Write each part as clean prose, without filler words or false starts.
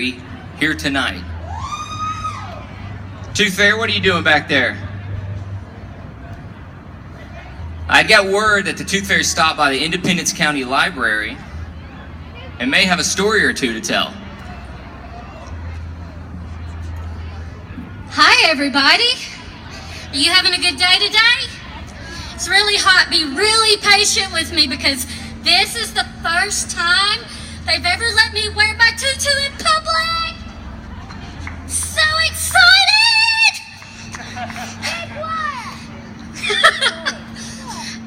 Fairy here tonight. Tooth Fairy, what are you doing back there? I got word that the Tooth Fairy stopped by the Independence County Library and may have a story or two to tell. Hi, everybody. Are you having a good day today? It's really hot. Be really patient with me because this is the first time they've ever let me wear my tutu in public. So excited!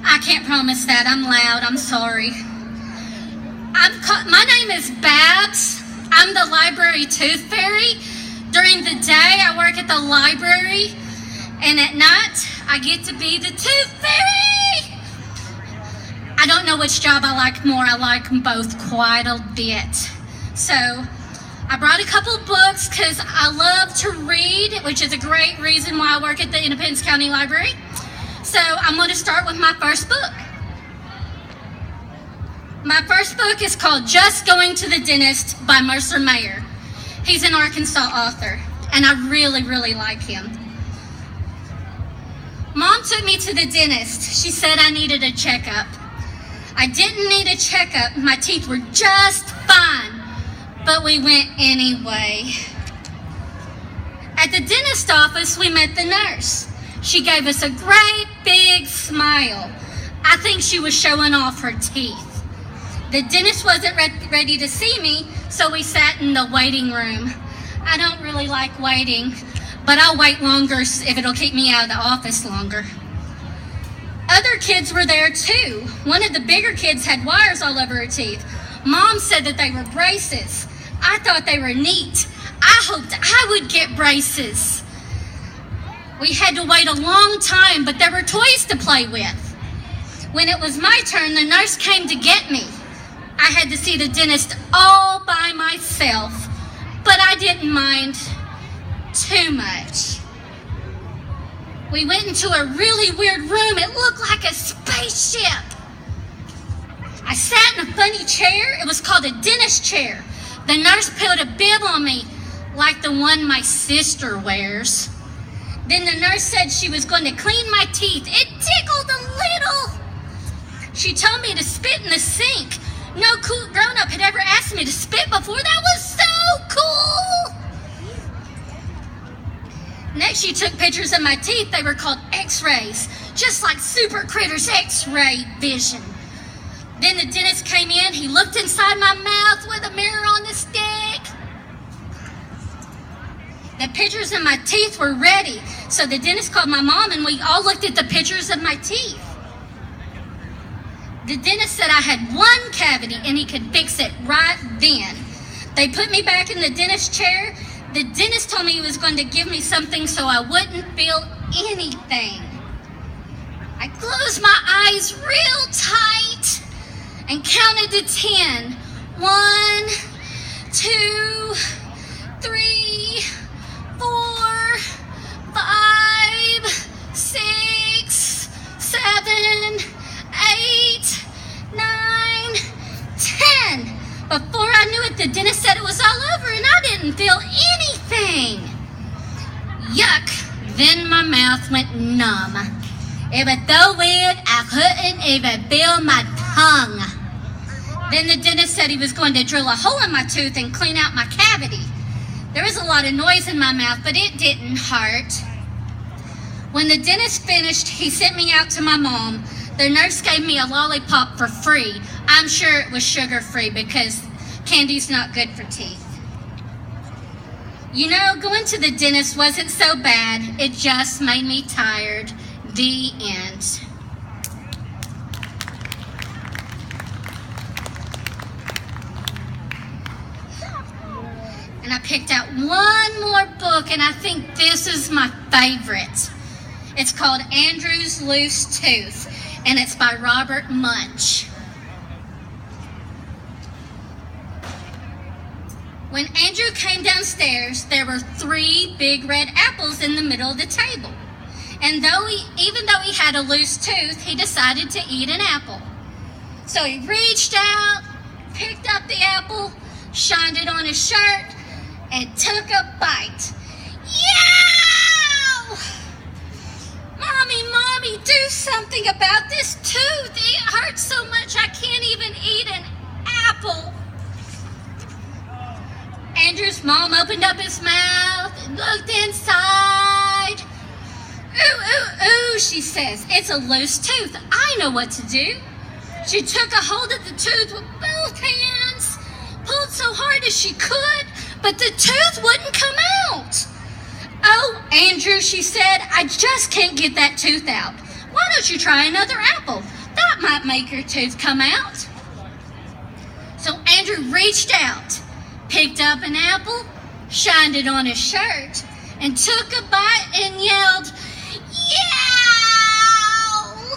I can't promise that. I'm loud. I'm sorry. My name is Babs. I'm the library Tooth Fairy. During the day, I work at the library, and at night, I get to be the Tooth Fairy. I don't know which job I like more. I like them both quite a bit. So, I brought a couple books because I love to read, which is a great reason why I work at the Independence County Library. So, I'm going to start with my first book. My first book is called Just Going to the Dentist by Mercer Mayer. He's an Arkansas author, and I really, really like him. Mom took me to the dentist. She said I needed a checkup. I didn't need a checkup. My teeth were just fine, but we went anyway. At the dentist office, we met the nurse. She gave us a great big smile. I think she was showing off her teeth. The dentist wasn't ready to see me, so we sat in the waiting room. I don't really like waiting, but I'll wait longer if it'll keep me out of the office longer. Other kids were there too. One of the bigger kids had wires all over her teeth. Mom said that they were braces. I thought they were neat. I hoped I would get braces. We had to wait a long time, but there were toys to play with. When it was my turn, the nurse came to get me. I had to see the dentist all by myself, but I didn't mind too much. We went into a really weird room. It looked like a spaceship. I sat in a funny chair. It was called a dentist chair. The nurse put a bib on me, like the one my sister wears. Then the nurse said she was going to clean my teeth. It tickled a little. She told me to spit in the sink. No cool grown-up had ever asked me to spit before. That was so cool! Next, she took pictures of my teeth. They were called x-rays, just like Super Critter's x-ray vision. Then the dentist came in. He looked inside my mouth with a mirror on the stick. The pictures of my teeth were ready, so the dentist called my mom, and we all looked at the pictures of my teeth. The dentist said I had one cavity and he could fix it right then. They put me back in the dentist chair. The dentist told me he was going to give me something so I wouldn't feel anything. I closed my eyes real tight and counted to 10. 1, 2, 3, 4, 5, 6, 7, 8, 9, 10. Before I knew it, the dentist said it was all over and I didn't feel anything. Yuck. Then my mouth went numb. It was so weird I couldn't even feel my tongue. Then the dentist said he was going to drill a hole in my tooth and clean out my cavity. There was a lot of noise in my mouth, but it didn't hurt. When the dentist finished, he sent me out to my mom. The nurse gave me a lollipop for free. I'm sure it was sugar-free because candy's not good for teeth. You know, going to the dentist wasn't so bad. It just made me tired. The end. And I picked out one more book, and I think this is my favorite. It's called Andrew's Loose Tooth, and it's by Robert Munch. When Andrew came downstairs, there were 3 big red apples in the middle of the table. And even though he had a loose tooth, he decided to eat an apple. So he reached out, picked up the apple, shined it on his shirt, and took a bite. Yow! Mommy, do something about this tooth. It hurts so much I can't even eat an apple. Andrew's mom opened up his mouth and looked inside. Ooh, she says, it's a loose tooth. I know what to do. She took a hold of the tooth with both hands, pulled so hard as she could, but the tooth wouldn't come out. Oh, Andrew, she said, I just can't get that tooth out. Why don't you try another apple? That might make your tooth come out. So Andrew reached out, picked up an apple, shined it on his shirt, and took a bite and yelled, Yow!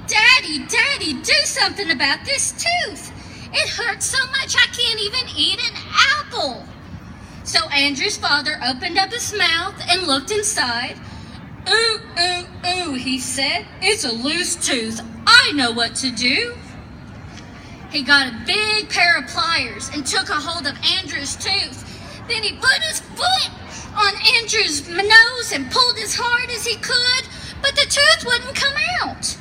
Daddy, do something about this tooth. It hurts so much I can't even eat an apple. So Andrew's father opened up his mouth and looked inside. Ooh, he said, it's a loose tooth. I know what to do. He got a big pair of pliers and took a hold of Andrew's tooth. Then he put his foot on Andrew's nose and pulled as hard as he could, but the tooth wouldn't come out.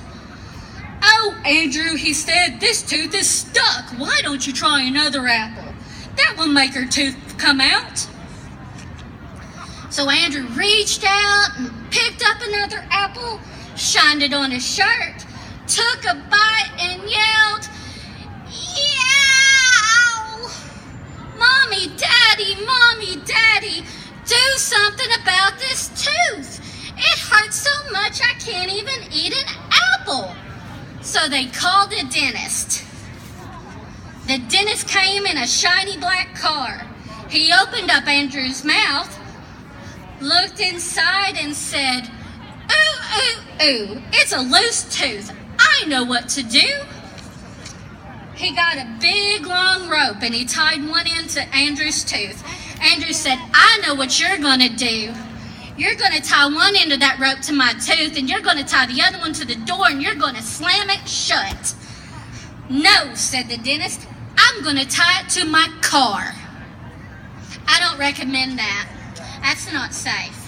Oh, Andrew, he said, this tooth is stuck. Why don't you try another apple? That will make her tooth come out. So Andrew reached out and picked up another apple, shined it on his shirt, took a bite and yelled, Yow! Mommy, Daddy, do something about this tooth. It hurts so much I can't even eat an apple. So they called a dentist. The dentist came in a shiny black car. He opened up Andrew's mouth, looked inside and said, Ooh, it's a loose tooth. I know what to do. He got a big long rope and he tied one end to Andrew's tooth. Andrew said, I know what you're going to do. You're going to tie one end of that rope to my tooth and you're going to tie the other one to the door and you're going to slam it shut. No, said the dentist. I'm going to tie it to my car. I don't recommend that. That's not safe.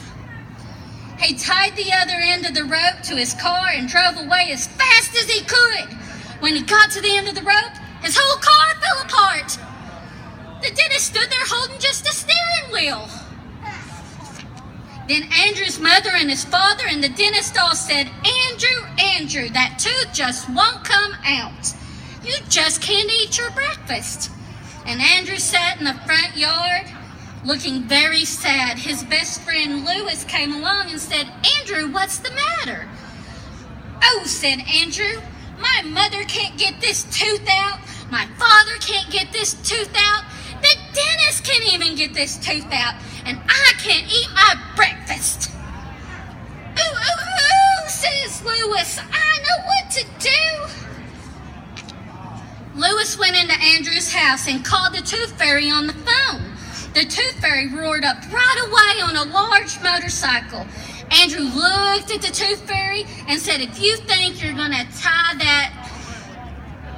He tied the other end of the rope to his car and drove away as fast as he could. When he got to the end of the rope, his whole car fell apart. The dentist stood there holding just a steering wheel. Then Andrew's mother and his father and the dentist all said, Andrew, that tooth just won't come out. You just can't eat your breakfast. And Andrew sat in the front yard looking very sad. His best friend Lewis came along and said, Andrew, what's the matter? Oh, said Andrew, my mother can't get this tooth out. My father can't get this tooth out. The dentist can't even get this tooth out. And I can't eat my breakfast. Ooh, says Lewis. I know what to do. Lewis went into Andrew's house and called the tooth fairy on the phone. The tooth fairy roared up right away on a large motorcycle. Andrew looked at the tooth fairy and said, if you think you're going to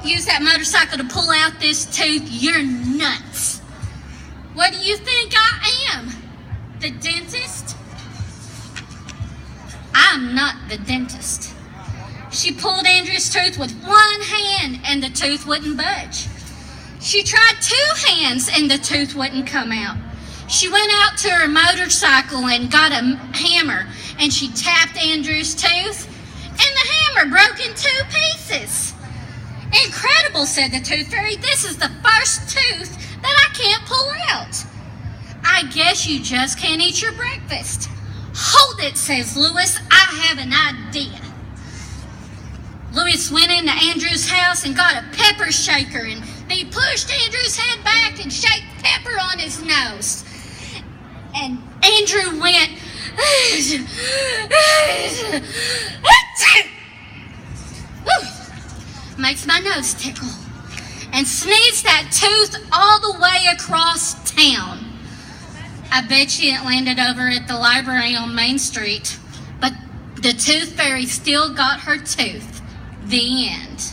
use that motorcycle to pull out this tooth, you're nuts. What do you think I am? The dentist? I'm not the dentist. She pulled Andrew's tooth with one hand and the tooth wouldn't budge. She tried two hands and the tooth wouldn't come out. She went out to her motorcycle and got a hammer and she tapped Andrew's tooth and the hammer broke in two pieces. Incredible, said the tooth fairy. This is the first tooth that I can't pull out. I guess you just can't eat your breakfast. Hold it, says Lewis. I have an idea. Lewis went into Andrew's house and got a pepper shaker and he pushed Andrew's head back and shaked pepper on his nose. And Andrew went, makes my nose tickle, and sneezed that tooth all the way across town. I bet you it landed over at the library on Main Street, but the tooth fairy still got her tooth. The end.